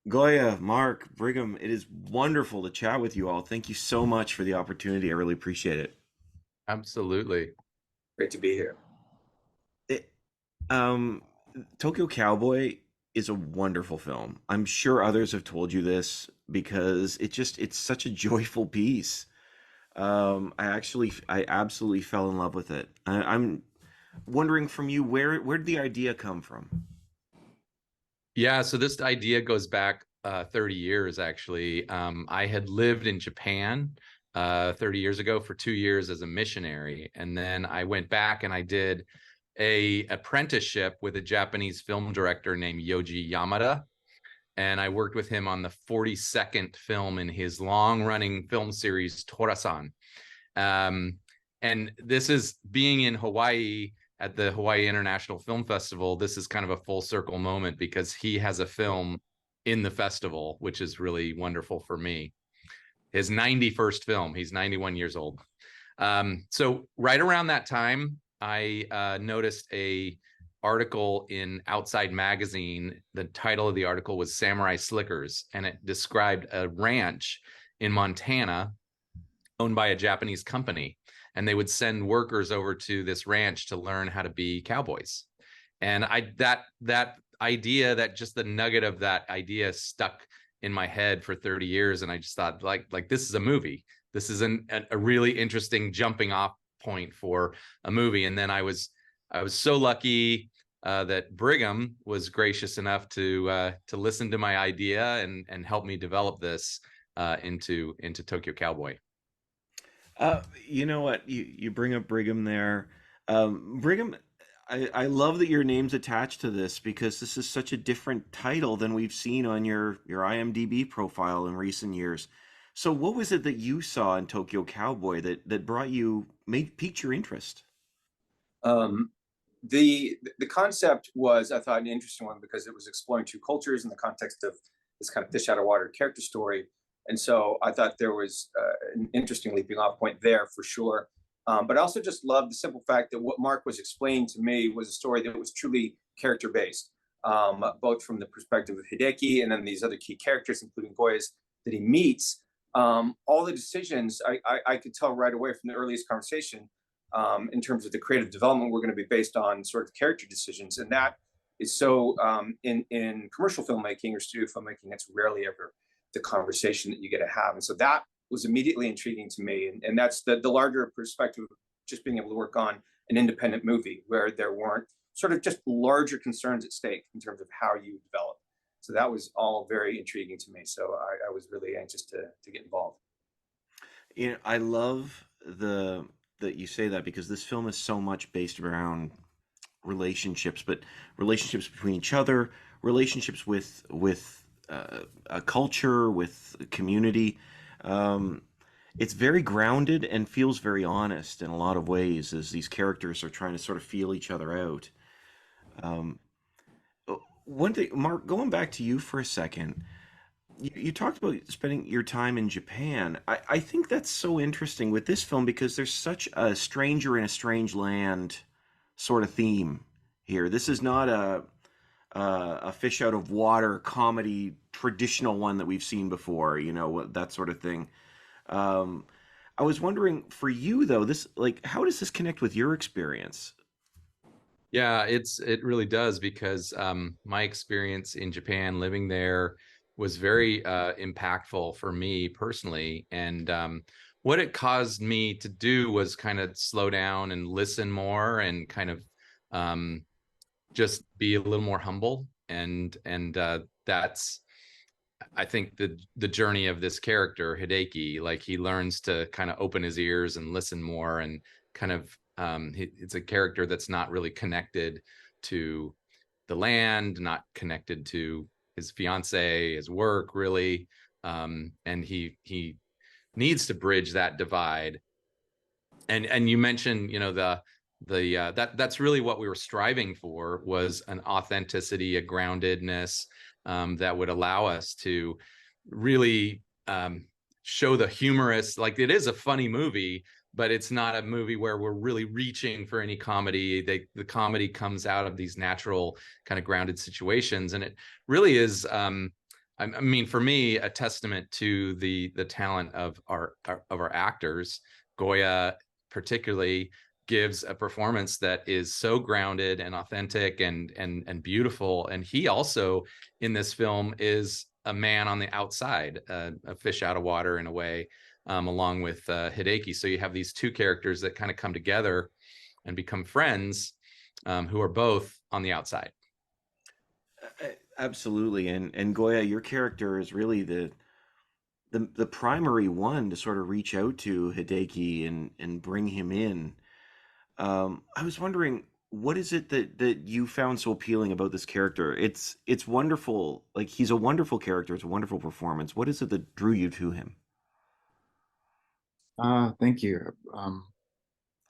Goya, Mark, Brigham, it is wonderful to chat with you all. Thank you so much for the opportunity. I really appreciate it. Absolutely. Great to be here. It um, Tokyo Cowboy is a wonderful film. I'm sure others have told you this because it's such a joyful piece. I absolutely fell in love with it. I'm wondering from you where did the idea come from? Yeah, so this idea goes back 30 years, actually. I had lived in Japan 30 years ago for 2 years as a missionary. And then I went back and I did a apprenticeship with a Japanese film director named Yoji Yamada. And I worked with him on the 42nd film in his long-running film series, Torasan. Um, and this is being in Hawaii at the Hawaii International Film Festival. This is kind of a full circle moment because he has a film in the festival, which is really wonderful for me. His 91st film. He's 91 years old. So right around that time, I noticed a article in Outside Magazine. The title of the article was Samurai Slickers, and it described a ranch in Montana owned by a Japanese company, and they would send workers over to this ranch to learn how to be cowboys. And that idea, that just the nugget of that idea stuck in my head for 30 years, and I just thought like this is a movie. This is a really interesting jumping off point for a movie. And then I was so lucky that Brigham was gracious enough to listen to my idea and help me develop this into Tokyo Cowboy. You know what? You bring up Brigham there. Brigham, I love that your name's attached to this because this is such a different title than we've seen on your IMDb profile in recent years. So, what was it that you saw in Tokyo Cowboy that brought you made piqued your interest? Um, the concept was, I thought, an interesting one because it was exploring two cultures in the context of this kind of fish out of water character story. And so I thought there was an interesting leaping off point there for sure. But I also just loved the simple fact that what Mark was explaining to me was a story that was truly character based, both from the perspective of Hideki and then these other key characters, including Goya's that he meets. All the decisions I could tell right away from the earliest conversation in terms of the creative development were going to be based on sort of character decisions. And that is so in commercial filmmaking or studio filmmaking, it's rarely ever the conversation that you get to have. And so that was immediately intriguing to me. And that's the larger perspective of just being able to work on an independent movie where there weren't sort of just larger concerns at stake in terms of how you develop. So that was all very intriguing to me. So I was really anxious to get involved. You know, I love the that you say that because this film is so much based around relationships, but relationships between each other, relationships with a culture, with a community. Um, it's very grounded and feels very honest in a lot of ways as these characters are trying to sort of feel each other out. Um, One thing, Mark, going back to you for a second, you talked about spending your time in Japan. I think that's so interesting with this film because there's such a stranger in a strange land sort of theme here. This is not a fish out of water comedy traditional one that we've seen before, you know, that sort of thing. Um, I was wondering for you though, this like how does this connect with your experience? Yeah, it really does because my experience in Japan living there was very impactful for me personally. And what it caused me to do was kind of slow down and listen more and kind of um, just be a little more humble. And that's I think the journey of this character Hideki, like he learns to kind of open his ears and listen more and kind of it's a character that's not really connected to the land, not connected to his fiance, his work really, and he needs to bridge that divide. And you mentioned, you know, the that's really what we were striving for was an authenticity, a groundedness that would allow us to really show the humorous, like it is a funny movie, but it's not a movie where we're really reaching for any comedy. The comedy comes out of these natural kind of grounded situations, and it really is. I mean, for me, a testament to the talent of our actors. Goya particularly gives a performance that is so grounded and authentic and beautiful. And he also in this film is a man on the outside, a fish out of water in a way, along with Hideki. So you have these two characters that kind of come together and become friends, who are both on the outside. Absolutely, and Goya, your character is really the primary one to sort of reach out to Hideki and bring him in. I was wondering, what is it that you found so appealing about this character? It's wonderful. Like, he's a wonderful character. It's a wonderful performance. What is it that drew you to him? Thank you.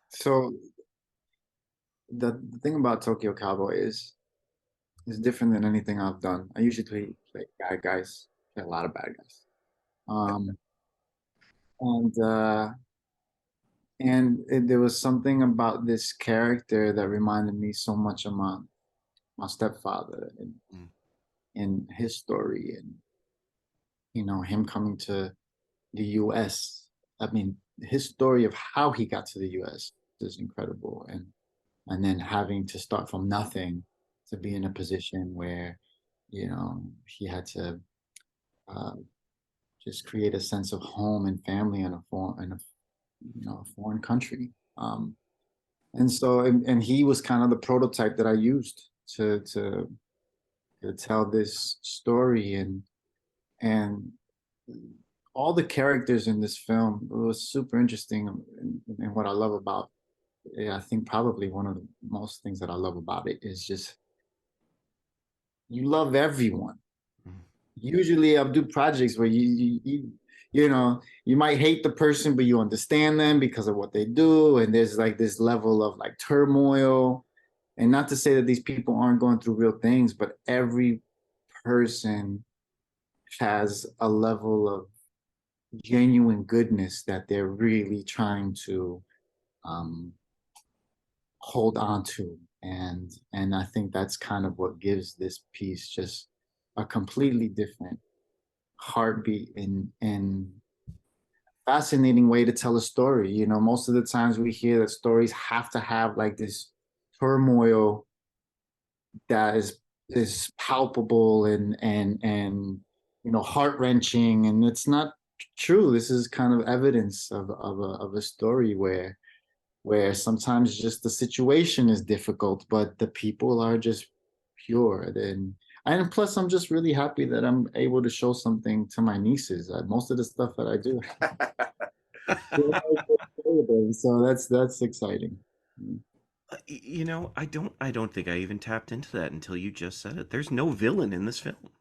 So the thing about Tokyo Cowboy is different than anything I've done. I usually play bad guys, play a lot of bad guys. Um, and there was something about this character that reminded me so much of my stepfather Mm. and his story, and him coming to the U.S. I mean, his story of how he got to the U.S. is incredible, and then having to start from nothing to be in a position where he had to uh, just create a sense of home and family in a foreign country. And so and he was kind of the prototype that I used to tell this story, and all the characters in this film, it was super interesting. And what I love about it, I think probably one of the most things that I love about it is just you love everyone. Mm. Usually I'll do projects where you might hate the person, but you understand them because of what they do, and there's like this level of like turmoil. And not to say that these people aren't going through real things, but every person has a level of genuine goodness that they're really trying to um, hold on to. And I think that's kind of what gives this piece just a completely different heartbeat and fascinating way to tell a story. Most of the times we hear that stories have to have like this turmoil that is palpable and heart-wrenching, and it's not true. This is kind of evidence of a story where sometimes just the situation is difficult, but the people are just pure. And plus, I'm just really happy that I'm able to show something to my nieces. Most of the stuff that I do, so that's exciting. I don't think I even tapped into that until you just said it. There's no villain in this film.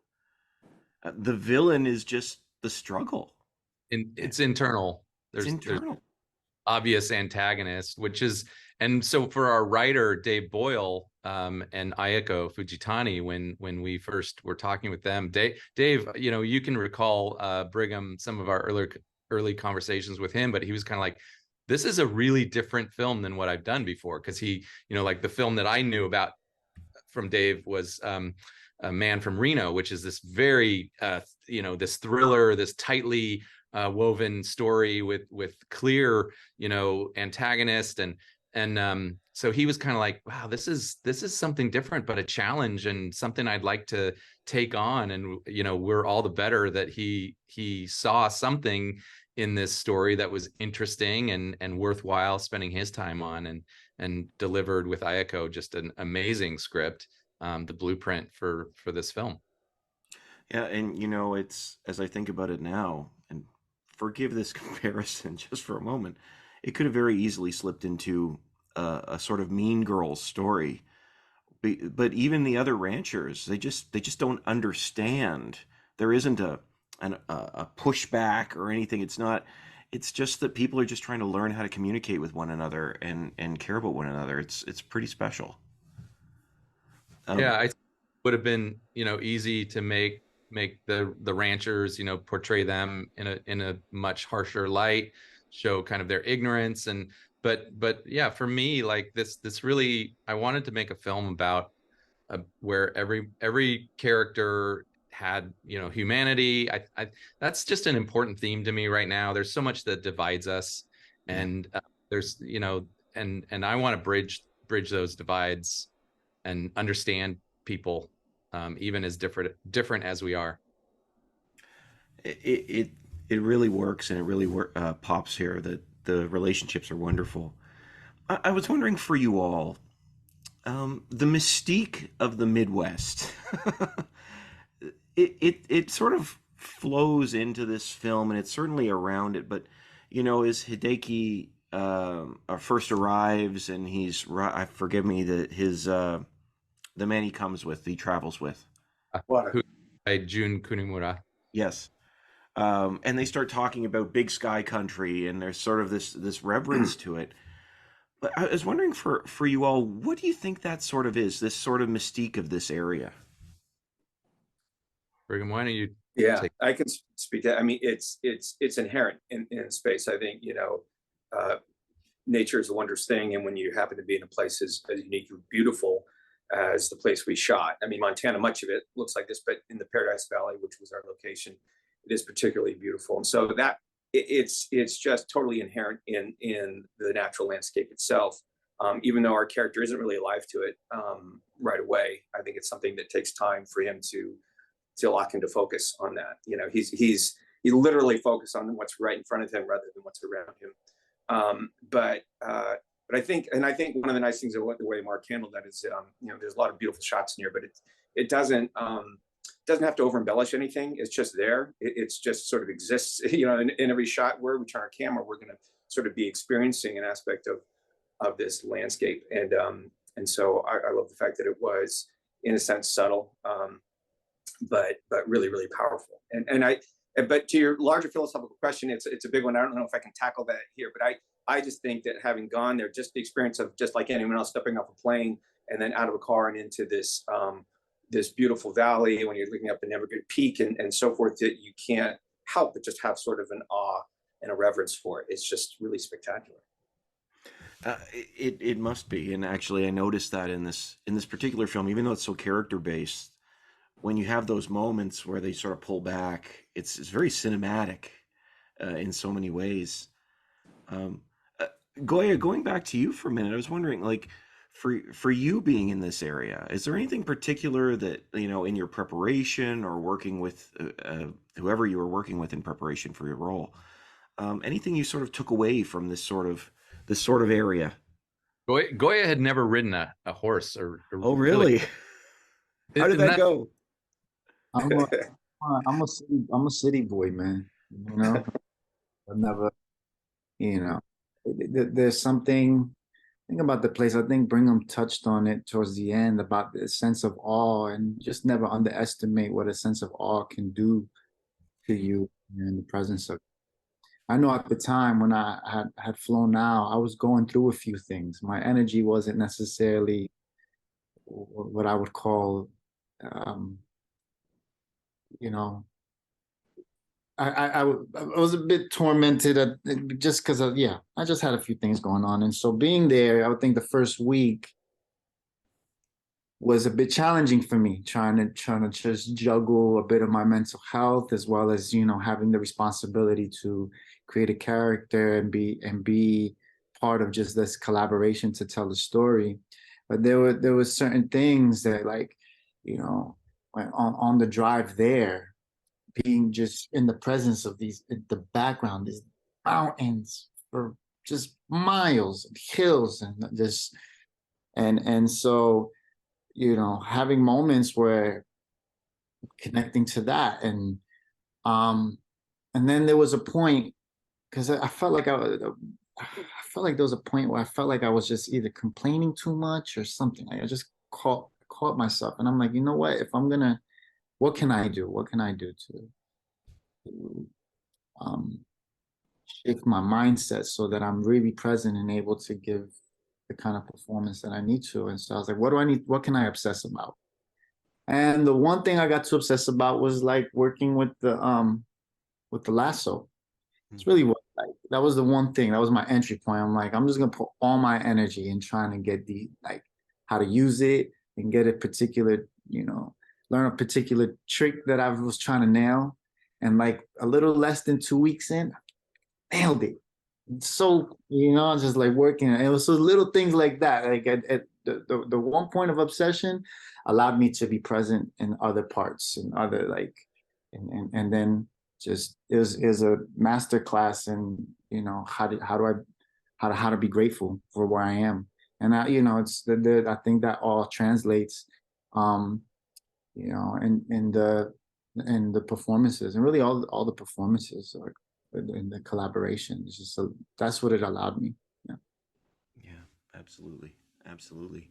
The villain is just the struggle. And it's internal. It's There's internal. obvious antagonist, which is, and so for our writer Dave Boyle, and Ayako Fujitani, when we first were talking with them, Dave, you can recall Brigham, some of our early conversations with him, but he was kind of like, this is a really different film than what I've done before, because he, like the film that I knew about from Dave was A Man from Reno, which is this very this thriller, this tightly woven story with clear antagonist, and so he was kind of like, wow, this is something different, but a challenge and something I'd like to take on. And we're all the better that he saw something in this story that was interesting and worthwhile spending his time on, and delivered with Ayako just an amazing script, the blueprint for this film. Yeah, and it's, as I think about it now, and forgive this comparison just for a moment, it could have very easily slipped into a sort of Mean Girls story. But even the other ranchers, they just don't understand. There isn't a pushback or anything. It's not. It's just that people are just trying to learn how to communicate with one another and care about one another. It's pretty special. Yeah, I would have been easy to make the ranchers portray them in a much harsher light, show kind of their ignorance. And but yeah, for me, like this really, I wanted to make a film about where every character had, you know, humanity. That's just an important theme to me right now. There's so much that divides us, and there's, you know, and I want to bridge those divides and understand people, even as different as we are. It really works, and it really pops here that the relationships are wonderful. I was wondering for you all, the mystique of the Midwest. It sort of flows into this film, and it's certainly around it. But you know, as Hideki first arrives, and I forgive me, that the man he comes with, he travels with. Water. By Jun Kunimura. Yes. And they start talking about big sky country, and there's sort of this reverence to it. But I was wondering for you all, what do you think that sort of is, this sort of mystique of this area? Brigham, why don't you? Yeah, take- I can speak to. I mean, it's inherent in space. I think, you know, nature is a wondrous thing, and when you happen to be in a place as uniquely beautiful as the place we shot. I mean, Montana, much of it looks like this, but in the Paradise Valley, which was our location, it is particularly beautiful. And so that it's just totally inherent in the natural landscape itself. Even though our character isn't really alive to it right away, I think it's something that takes time for him to lock into focus on that. You know, he literally focused on what's right in front of him rather than what's around him. But I think one of the nice things of the way Mark handled that is, you know, there's a lot of beautiful shots in here, but it doesn't have to over embellish anything. It's just there. It's just sort of exists. You know, in every shot where we turn our camera, we're going to sort of be experiencing an aspect of this landscape, and so I love the fact that it was, in a sense, subtle, but really, really powerful. But to your larger philosophical question, it's a big one. I don't know if I can tackle that here, but I just think that having gone there, just the experience of, just like anyone else, stepping off a plane and then out of a car and into this this beautiful valley, when you're looking up an Evergreen Peak and so forth, that you can't help but just have sort of an awe and a reverence for it. It's just really spectacular. It must be, and actually, I noticed that in this particular film, even though it's so character based, when you have those moments where they sort of pull back, it's very cinematic in so many ways. Goya, going back to you for a minute, I was wondering, like, for you being in this area, is there anything particular that, you know, in your preparation or working with whoever you were working with in preparation for your role, anything you sort of took away from this sort of area? Goya had never ridden a horse or Oh, really? How did that go? I'm a city boy, man. You know, I've never, you know, there's something. Think about the place. I think Brigham touched on it towards the end about the sense of awe, and just never underestimate what a sense of awe can do to you in the presence of. I know at the time when I had flown out, I was going through a few things. My energy wasn't necessarily what I would call, you know, I was a bit tormented just because of, yeah, I just had a few things going on. And so being there, I would think the first week was a bit challenging for me, trying to just juggle a bit of my mental health, as well as, you know, having the responsibility to create a character and be part of just this collaboration to tell the story. But there were certain things that, like, you know, on the drive there, being just in the presence of the background, these mountains for just miles, and hills, and this, and so, you know, having moments where connecting to that, and then there was a point, because I felt like there was a point where I felt like I was just either complaining too much or something. Like I just caught myself, and I'm like, you know what? If I'm gonna, what can I do? What can I do to shift my mindset so that I'm really present and able to give the kind of performance that I need to? And so I was like, what do I need? What can I obsess about? And the one thing I got to obsess about was like working with the lasso. It's really what, like, that was the one thing. That was my entry point. I'm like, I'm just gonna put all my energy in trying to get how to use it and get a particular, you know, learn a particular trick that I was trying to nail, and like a little less than 2 weeks in, nailed it. So, just like working. It was so little things like that. Like the one point of obsession allowed me to be present in other parts and other like, and then just is a master class in how to be grateful for where I am. And it's I think that all translates, in the performances, and really all the performances are in the collaboration. It's just that's what it allowed me. Yeah. Yeah, absolutely. Absolutely.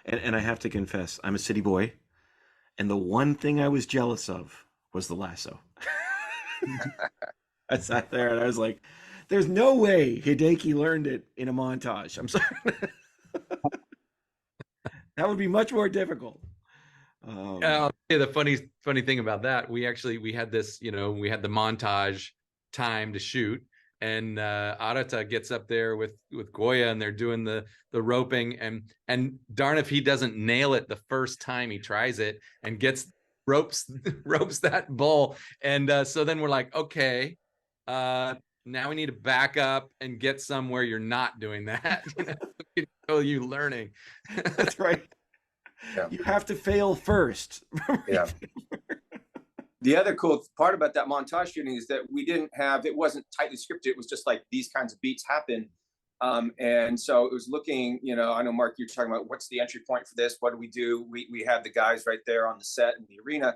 And I have to confess, I'm a city boy, and the one thing I was jealous of was the lasso. I sat there and I was like, there's no way Hideki learned it in a montage. I'm sorry. That would be much more difficult. Yeah, the funny thing about that, we had this, we had the montage time to shoot, and Arata gets up there with Goya, and they're doing the roping, and darn if he doesn't nail it the first time he tries it and ropes that bull. And so then we're like, okay, now we need to back up and get somewhere you're not doing that. Show you learning. That's right. Yeah. You have to fail first. Yeah. The other cool part about that montage shooting is that it wasn't tightly scripted. It was just like these kinds of beats happen. And so it was looking, I know, Mark, you're talking about what's the entry point for this? What do we do? We had the guys right there on the set in the arena.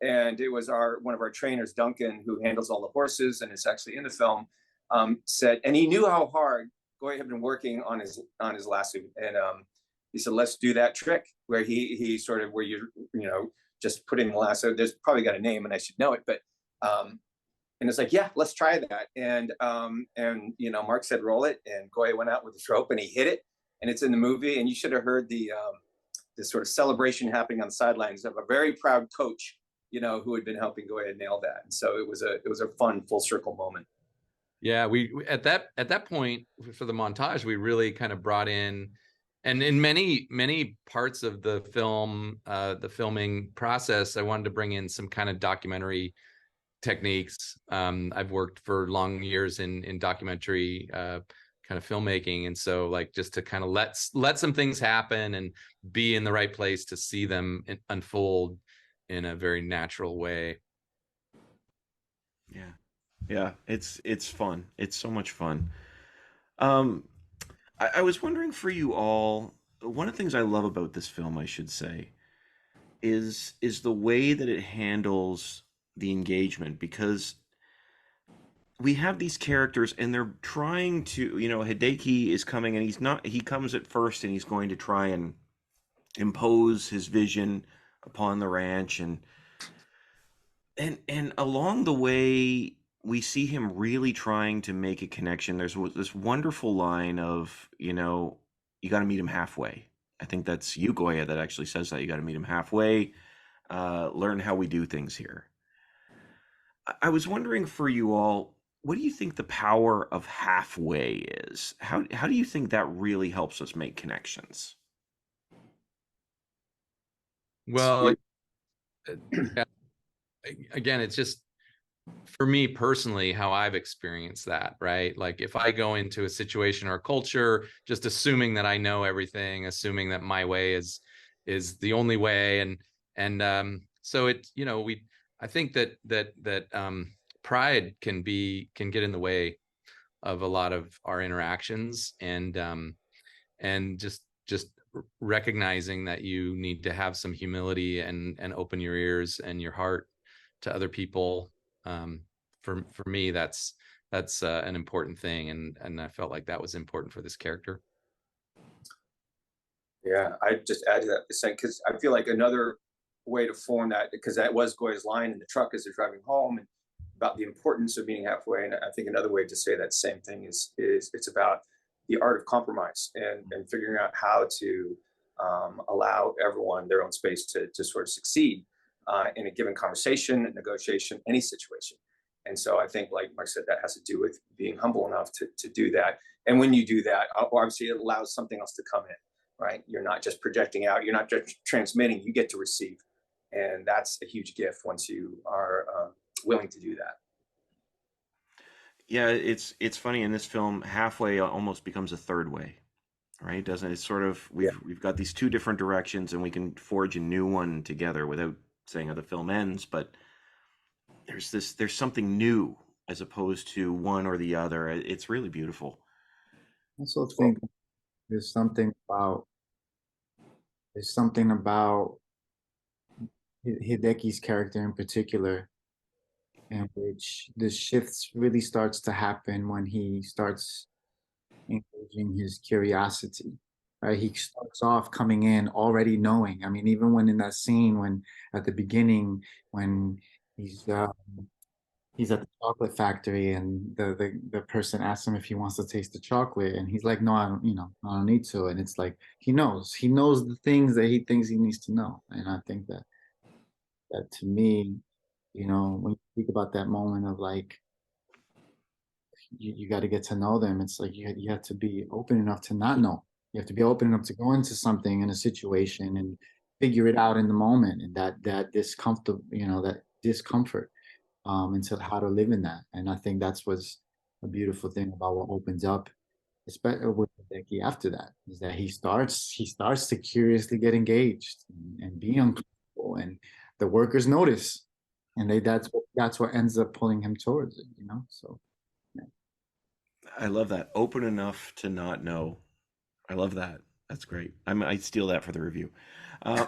And it was one of our trainers, Duncan, who handles all the horses and is actually in the film, said, and he knew how hard Goya had been working on his lasso. And he said, let's do that trick where he sort of, where you're, just putting the lasso. There's probably got a name and I should know it, but and it's like, yeah, let's try that. And Mark said, roll it, and Goya went out with the rope and he hit it, and it's in the movie. And you should have heard the sort of celebration happening on the sidelines of a very proud coach, who had been helping Goya nail that. And so it was a fun full circle moment. Yeah, we at that point for the montage, we really kind of brought in, and in many parts of the film, the filming process, I wanted to bring in some kind of documentary techniques. I've worked for long years in documentary kind of filmmaking, and so like just to kind of let some things happen and be in the right place to see them unfold in a very natural way. Yeah, it's fun. It's so much fun. I was wondering for you all, one of the things I love about this film, I should say, is the way that it handles the engagement, because we have these characters and they're trying to, Hideki is coming, and he comes at first and he's going to try and impose his vision upon the ranch, and along the way we see him really trying to make a connection. There's this wonderful line of, you got to meet him halfway. I think that's you, Goya, that actually says that. You got to meet him halfway, learn how we do things here. I was wondering for you all, what do you think the power of halfway is? How do you think that really helps us make connections? Well, again, it's just, for me personally, how I've experienced that, right? Like if I go into a situation or a culture, just assuming that I know everything, assuming that my way is the only way. And so it, I think that pride can get in the way of a lot of our interactions, and just recognizing that you need to have some humility and open your ears and your heart to other people. For me, that's an important thing, and I felt like that was important for this character. Yeah, I just add to that because I feel like another way to form that, because that was Goya's line in the truck as they're driving home, and about the importance of meeting halfway. And I think another way to say that same thing is it's about the art of compromise and figuring out how to allow everyone their own space to sort of succeed in a given conversation, negotiation, any situation. And so I think, like Mark said, that has to do with being humble enough to do that. And when you do that, obviously it allows something else to come in, right? You're not just projecting out, you're not just transmitting, you get to receive. And that's a huge gift once you are willing to do that. Yeah, it's funny in this film, halfway almost becomes a third way, right? Doesn't it? It's sort of we've got these two different directions, and we can forge a new one together without saying how the film ends. But there's something new as opposed to one or the other. It's really beautiful. I also think there's something about Hideki's character in particular, in which the shifts really starts to happen when he starts engaging his curiosity. Right, he starts off coming in already knowing. I mean, even when in that scene, when at the beginning, when he's he's at the chocolate factory, and the person asks him if he wants to taste the chocolate, and he's like, no, I don't, I don't need to. And it's like he knows the things that he thinks he needs to know. And I think that to me, when you think about that moment of like, you got to get to know them. It's like you have to be open enough to not know. You have to be open enough to go into something in a situation and figure it out in the moment, and that discomfort, that discomfort, into how to live in that. And I think that's what's a beautiful thing about what opens up, especially with Hideki after that, is that he starts to curiously get engaged and be uncomfortable, and the workers notice, and that's what ends up pulling him towards it. So. Yeah. I love that. Open enough to not know. I love that. That's great. I steal that for the review. Um,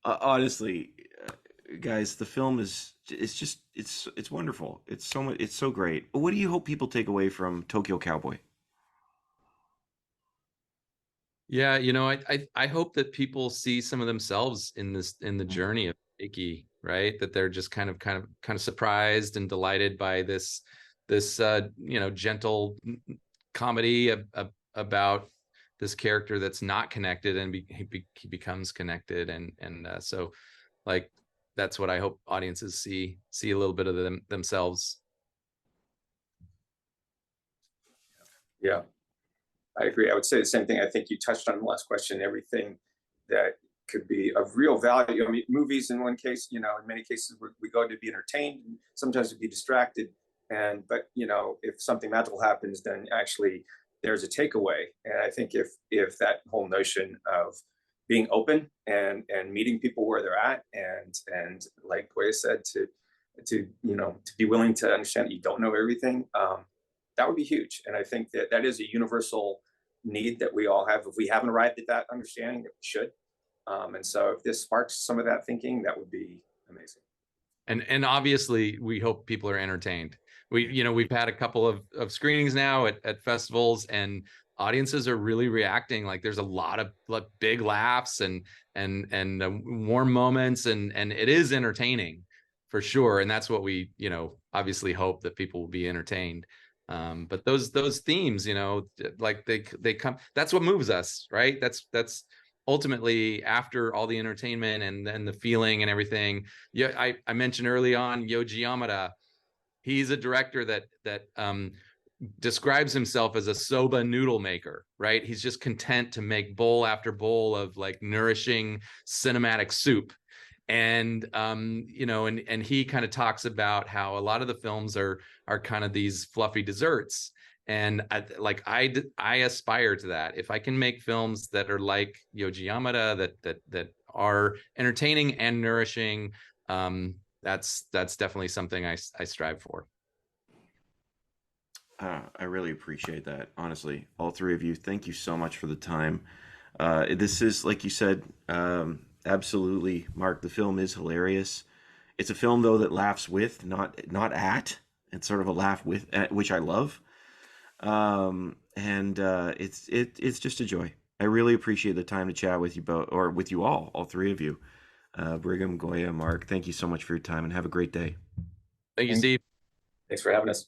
honestly, guys, the film it's wonderful. It's so much. It's so great. What do you hope people take away from Tokyo Cowboy? Yeah, I hope that people see some of themselves in the journey of Hideki, right? That they're just kind of surprised and delighted by this gentle comedy about this character that's not connected, and he becomes connected, and so like that's what I hope audiences see a little bit of themselves. Yeah, I agree. I would say the same thing. I think you touched on the last question, everything that could be of real value. I mean, movies in one case, in many cases we go to be entertained, and sometimes to be distracted. But if something magical happens, then actually there's a takeaway. And I think if that whole notion of being open and meeting people where they're at, and like Goya said, to be willing to understand that you don't know everything, that would be huge. And I think that is a universal need that we all have. If we haven't arrived at that understanding, that we should. And so if this sparks some of that thinking, that would be amazing. And obviously we hope people are entertained. We've had a couple of screenings now at festivals, and audiences are really reacting. Like there's a lot of big laughs and warm moments, and it is entertaining for sure. And that's what we obviously hope, that people will be entertained. But those themes, like they come, that's what moves us, right? That's ultimately, after all the entertainment and then the feeling and everything. Yeah, I mentioned early on Yoji Yamada. He's a director that describes himself as a soba noodle maker, right? He's just content to make bowl after bowl of like nourishing cinematic soup. And and he kind of talks about how a lot of the films are kind of these fluffy desserts, and I aspire to that. If I can make films that are like Yoji Yamada, that are entertaining and nourishing, that's definitely something I strive for. I really appreciate that. Honestly, all three of you, thank you so much for the time. This is, like you said, absolutely, Mark. The film is hilarious. It's a film, though, that laughs with, not at. It's sort of a laugh with, which I love. It's just a joy. I really appreciate the time to chat with you both, or with you all three of you. Brigham, Goya, Mark, thank you so much for your time, and have a great day. Thank you, Steve. Thanks for having us.